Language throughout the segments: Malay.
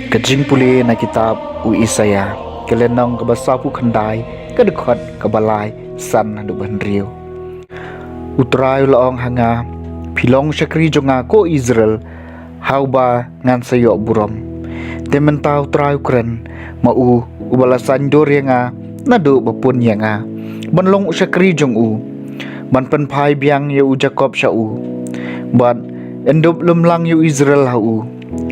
Kajing puli na kitab u Isaya kelenong kebasapu kandai kedekot kebalai san du banriu. Utrai laong hanga pilong syakri jonga ko Israel hauba ngan sayok burom. Tementau trai kren mau ubalasan dor yanga nadu bapun yanga. Banlong syakri jong u. Ban penpai biang yu Jacob syau. Ban endop lumlang yu Israel hau.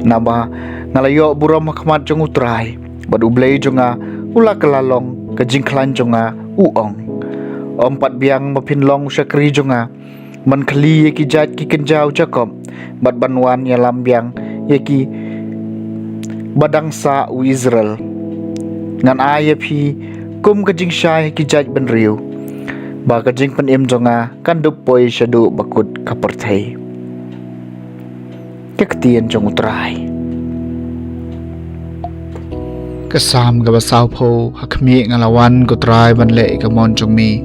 Naba ngalayo buram hakmat jong utrai. Ban ublay jonga ula kelalong kejingklan jonga uong. Ompat biang mapinlong syakri jonga. Man keli yeki jat ki kenjau Jacob. Bat banwan ya lambiang yeki badangsa u Israel. Ngan ayapi kum kejing syai ki jat benriu. Ba kejing penim jonga kandup poi syadu bakut kapertai. Kektian jong utrai. Kesam gabasau po hakmi ngalawan kutrai banle ikamon jong mi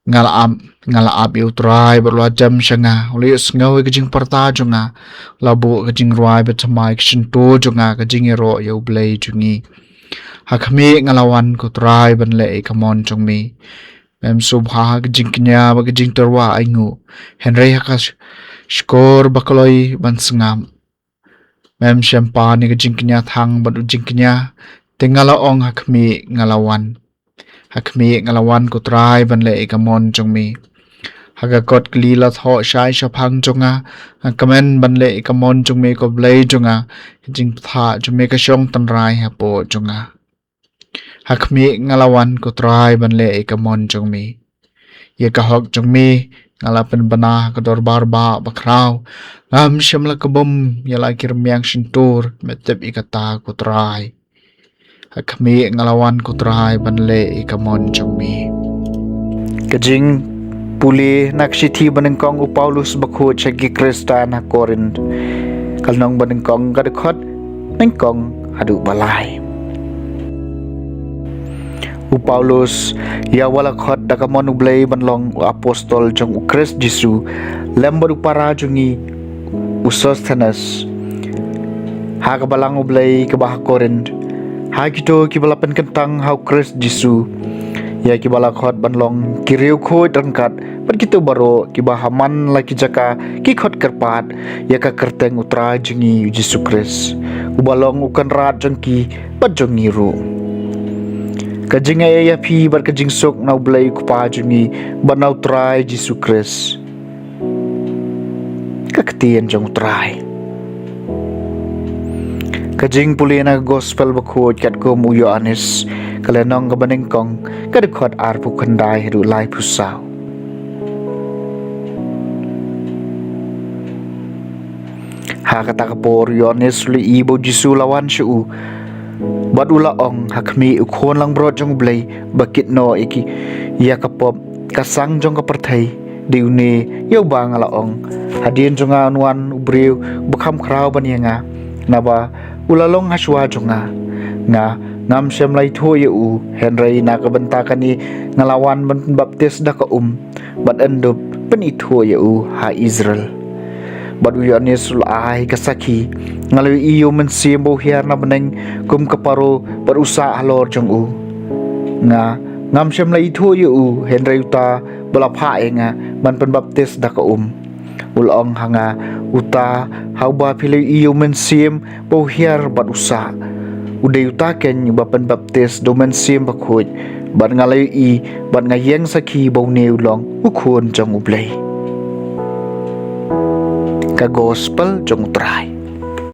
ngalaab utrai berlua jam syanga ulius ngawi kejing parta jonga labu kejing ruai betamai kishinto jonga kejing ero ya ublay jongi hakmi ngalawan kutrai banle ikamon jong mi mem subha kejing kenya ba kejing terwa aingu Henry hakas skor bakaloi ban sengam mem syampa ni kejing kenya thang ban ujing kenya tingala ong hakmi ngalawan kutrai banle ikamon jong mi hagakot klila tho shai shapang jonga kamen banle ikamon jong mi ko blay jonga kejing ptha jong mi ka syong tanrai hapo jonga hakmi ngalawan kutrai banle ikamon jong mi ye kahok jong mi ngalapen bana kador barba bakraw ngam syamla kabum yala kirmiang shintur metep ikata kutrai hakmi ngalawan kutrai banle ikamon jong mi Kejing puli naksiti banengkong u Paulus bakut syagi Krista na Korint. Kalnong banengkong kadekot nengkong adu balai. U Paulus ya walakot dakamon ublay banlong u apostol jong u Krist Jesu lembad u para jongi u Sosthenes. Ha kabalang ublay kabah Korint. Ha kito kibalapan kentang hau Krist Jesu. Ya kibalakot banlong kiriu khoi rangkat pat kitu baro kibahaman laki jaka kikot kerpat ya ka kerteng utra jengi Yesus Kristus ubalong ukan rat jengki pat jongi ru kajing ya pi bar kajing sok na ublay kupa jengi banau trai Yesus Kristus kaktian jong trai kajing puli na gospel bakut kat ko mu Yohanes kalenong kabanengkong kadekot arpu kandai hidu lai pusau. Ha kata kapor Yohanes li ibo Jesu lawan syu bad ula ong hakmi ukon lang brot jong blay bakit no iki ya kapop kasang jong kapertai diune yau bang ala ong hadien jonga nuan ubriu bekam kraw banyanga naba ulalong haswa jonga nga ngam syam lai tho ye u Henry na kabentakan ni ngalawan ban baptis da ka bad endop pen itho ye u ha Israel bad Yohanes sul ai kasaki ngalawi iyo men simbo hiar na beneng kum kaparo berusaha halor jong u nga ngam syam lai tho ye u Henry uta bala pha nga ban pen baptis da ka ulong hanga uta hauba pilih iyo men sim bo hiar bad usa uday utaken bapan baptis domen sim bakut ban ngalay i ban ngayeng saki baw neulong ukon jong ublay ka gospel jong utray